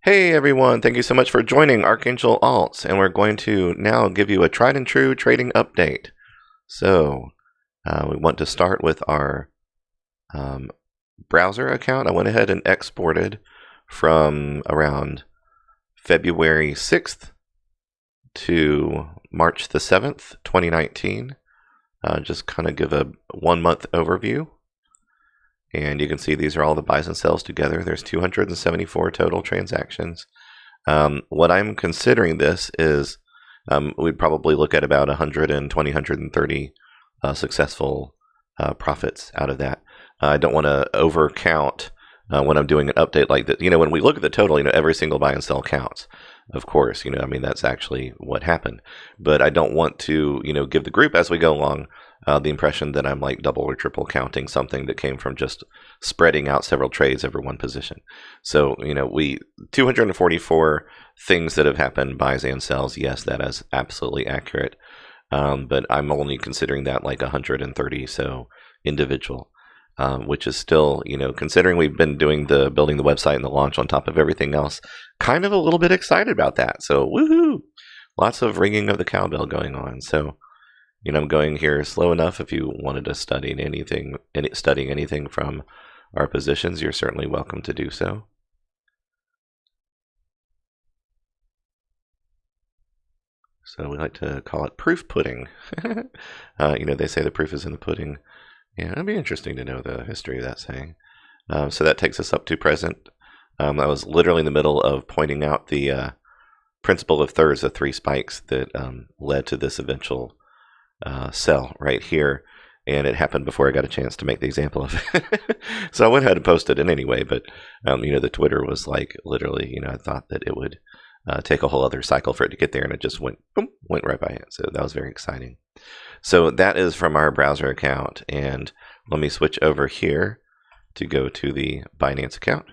Hey everyone, thank you so much for joining Archangel Alts, and we're going to now give you a tried and true trading update. So, we want to start with our browser account. I went ahead and exported from around February 6th to March the 7th, 2019. Just kind of give a 1 month overview. And you can see these are all the buys and sells together. There's 274 total transactions. What I'm considering this is we'd probably look at about 120, 130 successful profits out of that. I don't want to overcount when I'm doing an update like that. When we look at the total, every single buy and sell counts. Of course, that's actually what happened. But I don't want to, give the group as we go along the impression that I'm like double or triple counting something that came from just spreading out several trades over one position. So, 244 things that have happened, buys and sells. Yes, that is absolutely accurate. But I'm only considering that like 130 so individual. Which is still, considering we've been doing building the website and the launch on top of everything else, kind of a little bit excited about that. So, woohoo! Lots of ringing of the cowbell going on. So, I'm going here slow enough. If you wanted to studying anything from our positions, you're certainly welcome to do so. So we like to call it proof pudding. They say the proof is in the pudding. Yeah, it'd be interesting to know the history of that saying. So that takes us up to present. I was literally in the middle of pointing out the principle of thirds, the three spikes that led to this eventual sell right here. And it happened before I got a chance to make the example of it. So I went ahead and posted it anyway. But, the Twitter was like literally, I thought that it would take a whole other cycle for it to get there. And it just went right by it. So that was very exciting. So that is from our browser account, and let me switch over here to go to the Binance account.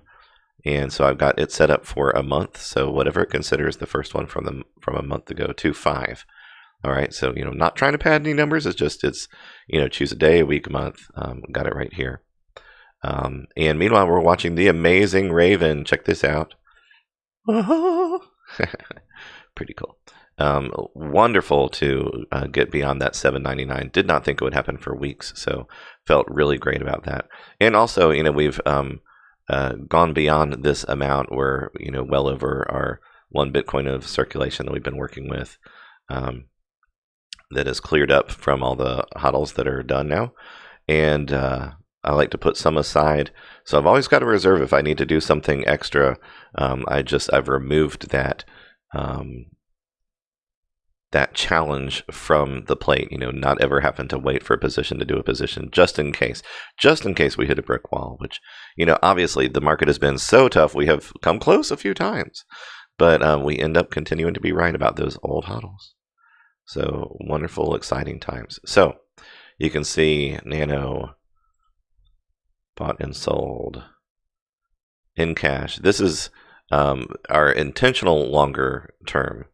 And so I've got it set up for a month, so whatever it considers the first one from a month ago to 5. All right, so not trying to pad any numbers. It's choose a day, a week, a month. Got it right here. And meanwhile, we're watching the amazing Raven. Check this out. Pretty cool. Wonderful to get beyond that 799. Did not think it would happen for weeks, so felt really great about that. And also, we've gone beyond this amount. We're well over our 1 Bitcoin of circulation that we've been working with. That is cleared up from all the HODLs that are done now, and I like to put some aside. So I've always got a reserve if I need to do something extra. I've removed that. That challenge from the plate, not ever having to wait for a position to do a position just in case we hit a brick wall, which, obviously the market has been so tough. We have come close a few times, but we end up continuing to be right about those old HODLs. So wonderful, exciting times. So you can see Nano bought and sold in cash. This is our intentional longer term.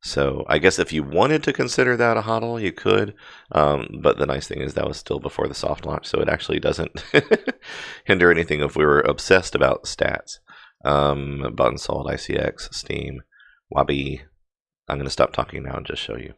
So I guess if you wanted to consider that a HODL, you could. But the nice thing is that was still before the soft launch, so it actually doesn't hinder anything if we were obsessed about stats. Bought and sold, ICX, Steam, Wabi. I'm going to stop talking now and just show you.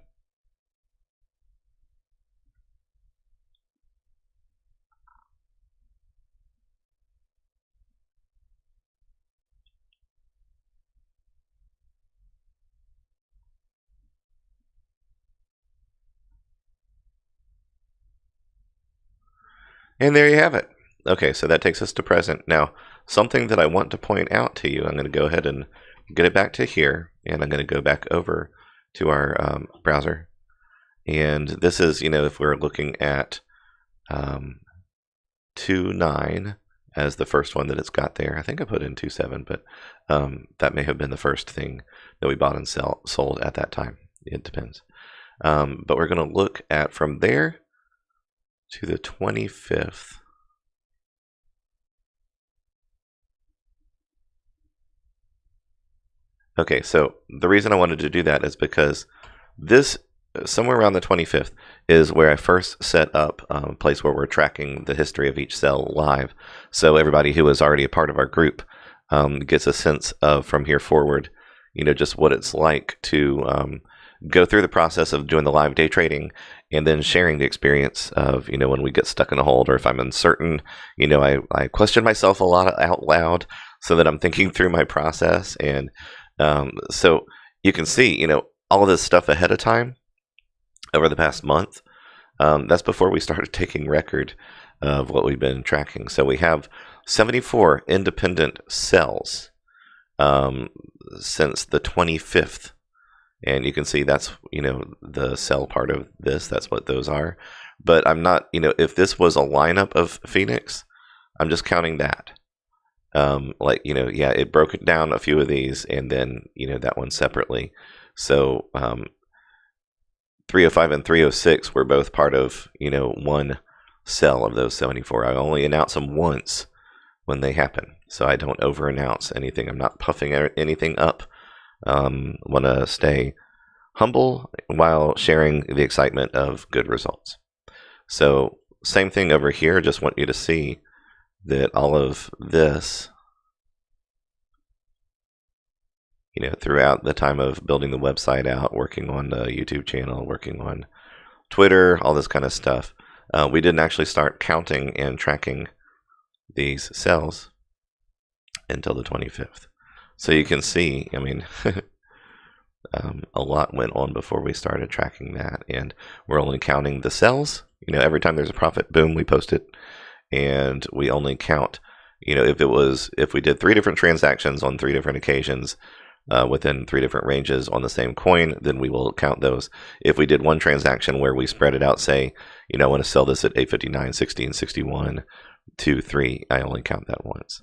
And there you have it. Okay, so that takes us to present. Now, something that I want to point out to you, I'm going to go ahead and get it back to here, and I'm going to go back over to our browser. And this is, if we're looking at 2.9 as the first one that it's got there. I think I put in 2.7, but that may have been the first thing that we bought and sold at that time. It depends. But we're going to look at from there to the 25th. Okay, so the reason I wanted to do that is because this, somewhere around the 25th, is where I first set up a place where we're tracking the history of each cell live. So everybody who is already a part of our group gets a sense of from here forward, just what it's like to go through the process of doing the live day trading and then sharing the experience of, when we get stuck in a hold or if I'm uncertain, I question myself a lot out loud so that I'm thinking through my process. And so you can see, all of this stuff ahead of time over the past month. That's before we started taking record of what we've been tracking. So we have 74 independent cells since the 25th. And you can see that's, the cell part of this. That's what those are. But I'm not, if this was a lineup of Phoenix, I'm just counting that. It broke it down a few of these and then, that one separately. So 305 and 306 were both part of, one cell of those 74. I only announce them once when they happen. So I don't over-announce anything. I'm not puffing anything up. Want to stay humble while sharing the excitement of good results. So same thing over here. Just want you to see that all of this, throughout the time of building the website out, working on the YouTube channel, working on Twitter, all this kind of stuff, we didn't actually start counting and tracking these cells until the 25th. So you can see, a lot went on before we started tracking that, and we're only counting the cells. Every time there's a profit, boom, we post it, and we only count, if we did 3 different transactions on 3 different occasions, within 3 different ranges on the same coin, then we will count those. If we did one transaction where we spread it out, say, I want to sell this at 859, 16, 61, 2, 3, I only count that once.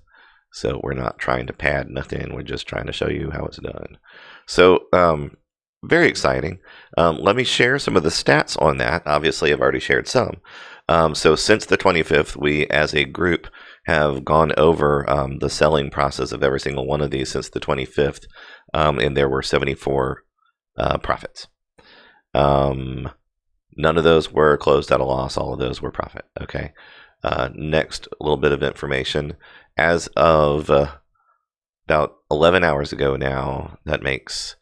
So we're not trying to pad nothing. We're just trying to show you how it's done. So very exciting. Let me share some of the stats on that. Obviously, I've already shared some. So since the 25th, we as a group have gone over the selling process of every single one of these since the 25th. And there were 74 profits. None of those were closed at a loss. All of those were profit. Okay. Next, a little bit of information. As of about 11 hours ago now, that makes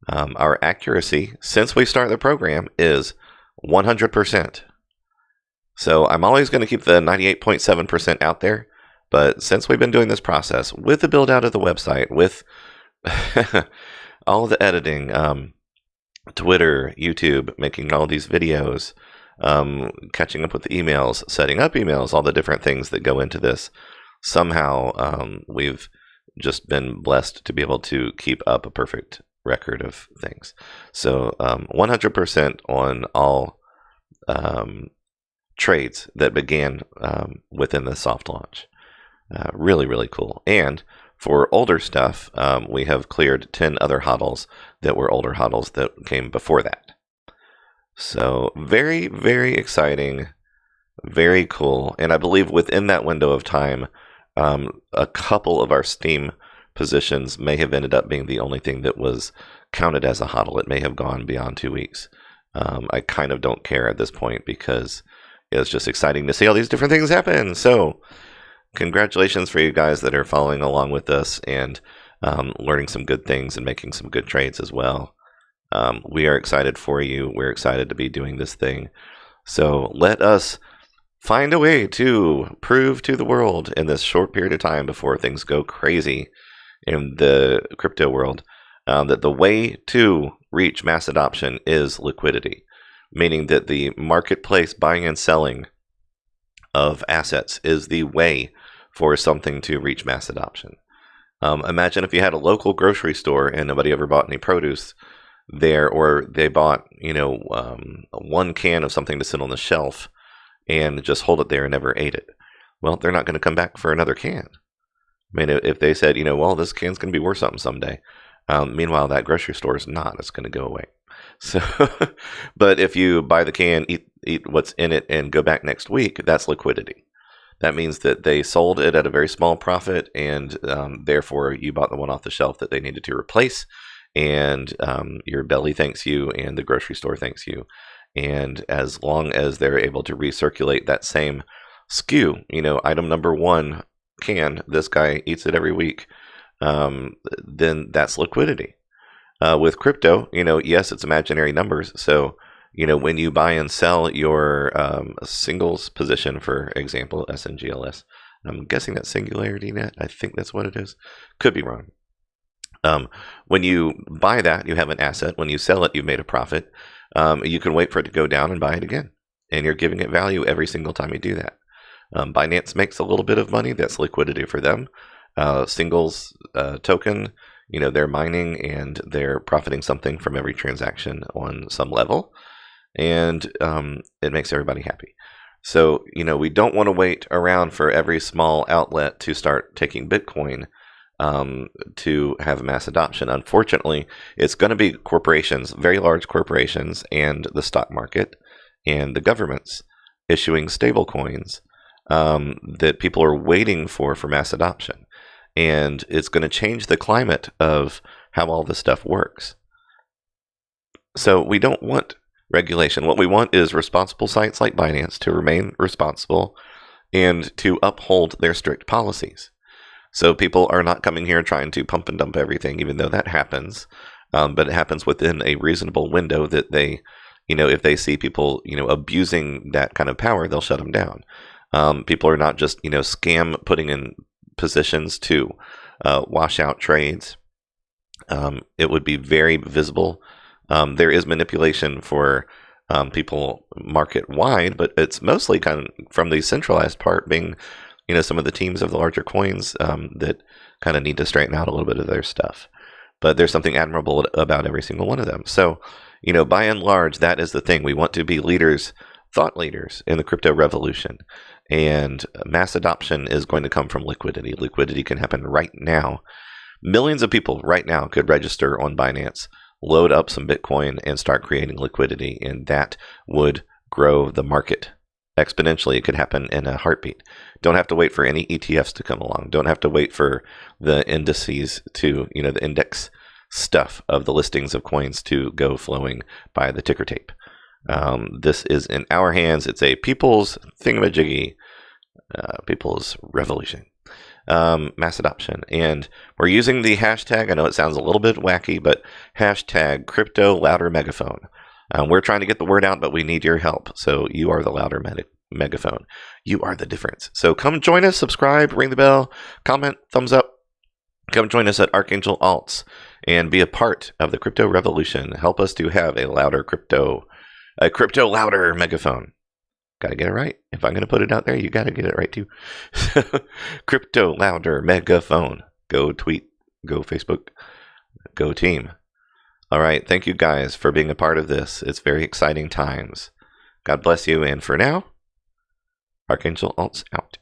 our accuracy since we started the program is 100%. So I'm always going to keep the 98.7% out there. But since we've been doing this process with the build out of the website, with all of the editing, Twitter, YouTube, making all these videos, catching up with the emails, setting up emails, all the different things that go into this, somehow we've just been blessed to be able to keep up a perfect record of things. So 100% on all trades that began within the soft launch. Really, really cool. And for older stuff, we have cleared 10 other HODLs that were older HODLs that came before that. So very, very exciting, very cool. And I believe within that window of time, a couple of our Steam positions may have ended up being the only thing that was counted as a HODL. It may have gone beyond 2 weeks. I kind of don't care at this point because it's just exciting to see all these different things happen. So congratulations for you guys that are following along with us and learning some good things and making some good trades as well. We are excited for you. We're excited to be doing this thing. So let us find a way to prove to the world in this short period of time before things go crazy in the crypto world that the way to reach mass adoption is liquidity, meaning that the marketplace buying and selling of assets is the way for something to reach mass adoption. Imagine if you had a local grocery store and nobody ever bought any produce there, or they bought, one can of something to sit on the shelf and just hold it there and never ate it. Well, they're not going to come back for another can. I mean, if they said, well, this can's going to be worth something someday. Meanwhile, that grocery store is not. It's going to go away. So, but if you buy the can, eat what's in it, and go back next week, that's liquidity. That means that they sold it at a very small profit, and therefore you bought the one off the shelf that they needed to replace, and your belly thanks you, and the grocery store thanks you. And as long as they're able to recirculate that same SKU, item number 1 can, this guy eats it every week, then that's liquidity. With crypto, yes, it's imaginary numbers. So, when you buy and sell your singles position, for example, SNGLS, I'm guessing that's Singularity Net. I think that's what it is. Could be wrong. When you buy that, you have an asset. When you sell it, you've made a profit. You can wait for it to go down and buy it again. And you're giving it value every single time you do that. Binance makes a little bit of money. That's liquidity for them. Singles token, they're mining and they're profiting something from every transaction on some level. And it makes everybody happy. So, we don't want to wait around for every small outlet to start taking Bitcoin to have mass adoption. Unfortunately, it's going to be corporations, very large corporations, and the stock market and the governments issuing stable coins that people are waiting for mass adoption. And it's going to change the climate of how all this stuff works. So we don't want regulation. What we want is responsible sites like Binance to remain responsible and to uphold their strict policies. So people are not coming here trying to pump and dump everything, even though that happens. But it happens within a reasonable window that they, if they see people, abusing that kind of power, they'll shut them down. People are not just, scam putting in positions to wash out trades. It would be very visible. There is manipulation for people market wide, but it's mostly kind of from the centralized part being, some of the teams of the larger coins that kind of need to straighten out a little bit of their stuff. But there's something admirable about every single one of them. So, by and large, that is the thing. We want to be leaders, thought leaders in the crypto revolution. And mass adoption is going to come from liquidity. Liquidity can happen right now. Millions of people right now could register on Binance, load up some Bitcoin, and start creating liquidity. And that would grow the market exponentially. It could happen in a heartbeat. Don't have to wait for any ETFs to come along. Don't have to wait for the indices to, the index stuff of the listings of coins to go flowing by the ticker tape. This is in our hands. It's a people's thingamajiggy, people's revolution, mass adoption. And we're using the hashtag, I know it sounds a little bit wacky, but hashtag crypto louder megaphone. We're trying to get the word out, but we need your help. So you are the louder megaphone. You are the difference. So come join us, subscribe, ring the bell, comment, thumbs up. Come join us at Archangel Alts and be a part of the crypto revolution. Help us to have a crypto louder megaphone. Got to get it right. If I'm going to put it out there, you got to get it right too. Crypto louder megaphone. Go tweet, go Facebook, go team. All right. Thank you guys for being a part of this. It's very exciting times. God bless you. And for now, Archangel Alts out.